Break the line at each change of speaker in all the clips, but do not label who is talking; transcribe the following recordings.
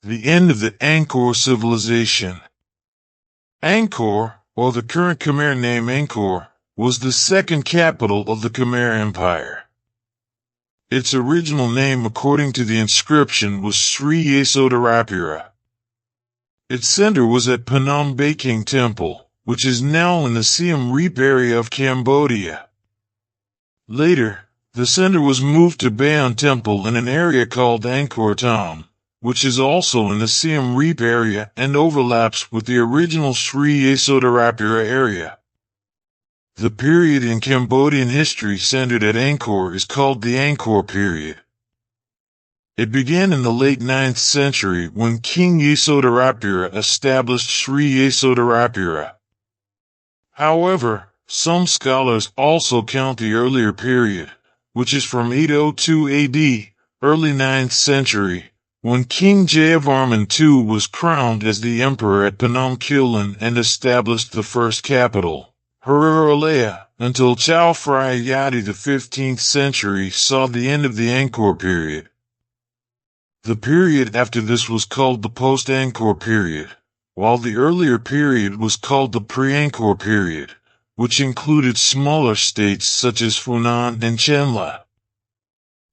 The end of the Angkor civilization. Angkor, or the current Khmer name Angkor, was the second capital of the Khmer Empire. Its original name according to the inscription was Sri Yesodharapura. Its center was at Phnom Baking Temple, which is now in the Siem Reap area of Cambodia. Later, the center was moved to Bayon Temple in an area called Angkor Thom, which is also in the Siem Reap area and overlaps with the original Sri Yesodharapura area. The period in Cambodian history centered at Angkor is called the Angkor period. It began in the late 9th century when King Yesodharapura established Sri Yesodharapura. However, some scholars also count the earlier period, which is from 802 AD, early 9th century, when King Jayavarman II was crowned as the emperor at Phnom Kulen and established the first capital, Hararalaya, until Chao Phraya Yati the 15th century saw the end of the Angkor period. The period after this was called the post-Angkor period, while the earlier period was called the pre-Angkor period, which included smaller states such as Funan and Chenla.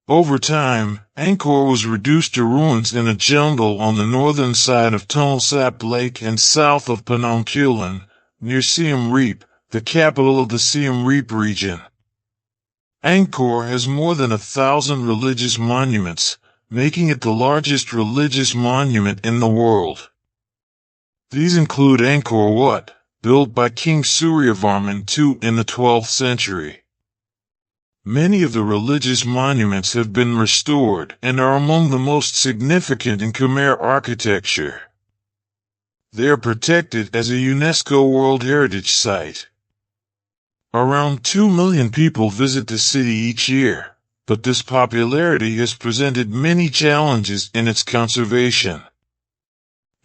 Over time, Angkor was reduced to ruins in a jungle on the northern side of Tonle Sap Lake and south of Phnom Kulen, near Siem Reap, the capital of the Siem Reap region. Angkor has more than 1,000 religious monuments, making it the largest religious monument in the world. These include Angkor Wat, built by King Suryavarman II in the 12th century. Many of the religious monuments have been restored and are among the most significant in Khmer architecture. They are protected as a UNESCO World Heritage Site. Around 2 million people visit the city each year, but this popularity has presented many challenges in its conservation.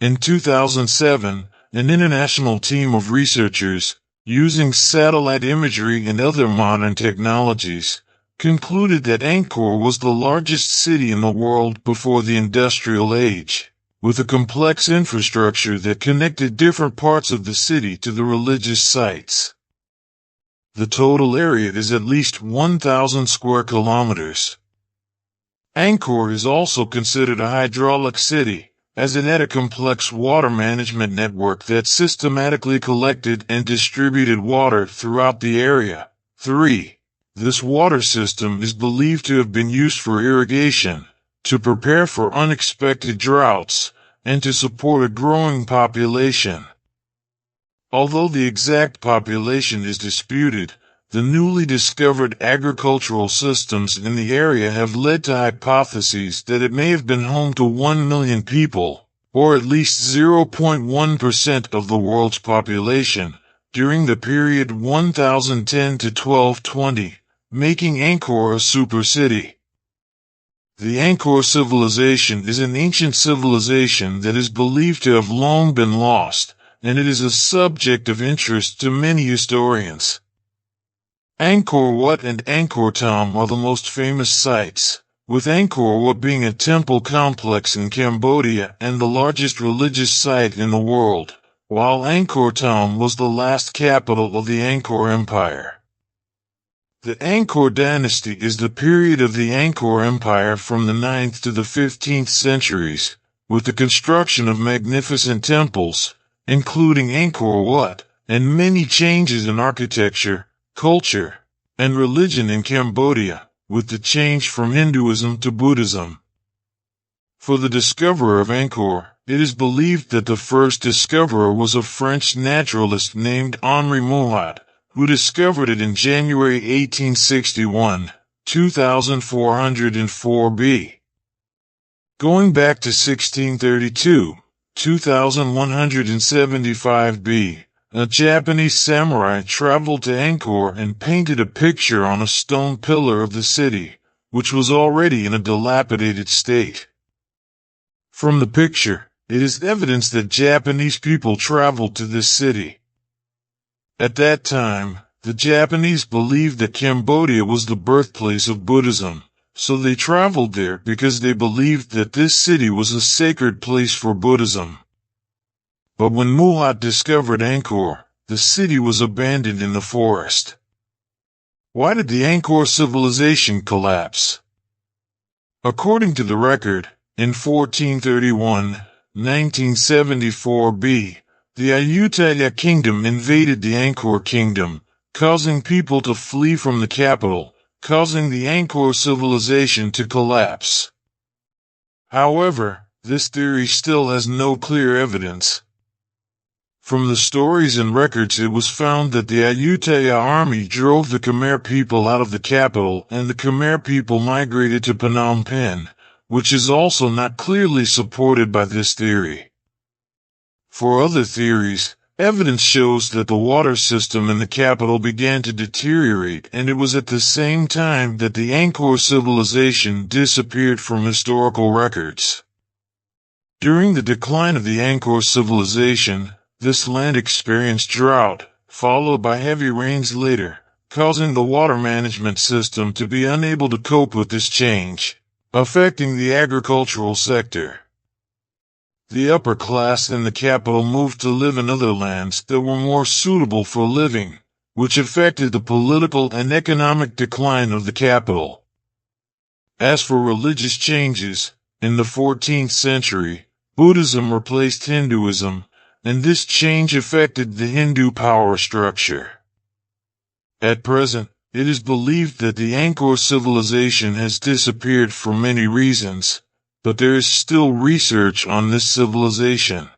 In 2007, an international team of researchers, using satellite imagery and other modern technologies, concluded that Angkor was the largest city in the world before the Industrial Age, with a complex infrastructure that connected different parts of the city to the religious sites. The total area is at least 1,000 square kilometers. Angkor is also considered a hydraulic city, as it had a complex water management network that systematically collected and distributed water throughout the area. 3. This water system is believed to have been used for irrigation, to prepare for unexpected droughts, and to support a growing population. Although the exact population is disputed, the newly discovered agricultural systems in the area have led to hypotheses that it may have been home to 1 million people, or at least 0.1% of the world's population, during the period 1010 to 1220, making Angkor a super city. The Angkor civilization is an ancient civilization that is believed to have long been lost, and it is a subject of interest to many historians. Angkor Wat and Angkor Thom are the most famous sites, with Angkor Wat being a temple complex in Cambodia and the largest religious site in the world, while Angkor Thom was the last capital of the Angkor Empire. The Angkor dynasty is the period of the Angkor Empire from the 9th to the 15th centuries, with the construction of magnificent temples, including Angkor Wat, and many changes in architecture, culture, and religion in Cambodia, with the change from Hinduism to Buddhism. For the discoverer of Angkor, it is believed that the first discoverer was a French naturalist named Henri Mouhot, who discovered it in January 1861, 2404 B. Going back to 1632, 2175 B, a Japanese samurai traveled to Angkor and painted a picture on a stone pillar of the city, which was already in a dilapidated state. From the picture, it is evidence that Japanese people traveled to this city. At that time, the Japanese believed that Cambodia was the birthplace of Buddhism, so they traveled there because they believed that this city was a sacred place for Buddhism. But when Mulat discovered Angkor, the city was abandoned in the forest. Why did the Angkor civilization collapse? According to the record, in 1431, 1974 B, the Ayutthaya kingdom invaded the Angkor kingdom, causing people to flee from the capital, causing the Angkor civilization to collapse. However, this theory still has no clear evidence. From the stories and records it was found that the Ayutthaya army drove the Khmer people out of the capital and the Khmer people migrated to Phnom Penh, which is also not clearly supported by this theory. For other theories, evidence shows that the water system in the capital began to deteriorate, and it was at the same time that the Angkor civilization disappeared from historical records. During the decline of the Angkor civilization, this land experienced drought, followed by heavy rains later, causing the water management system to be unable to cope with this change, affecting the agricultural sector. The upper class in the capital moved to live in other lands that were more suitable for living, which affected the political and economic decline of the capital. As for religious changes, in the 14th century, Buddhism replaced Hinduism, and this change affected the Hindu power structure. At present, it is believed that the Angkor civilization has disappeared for many reasons, but there is still research on this civilization.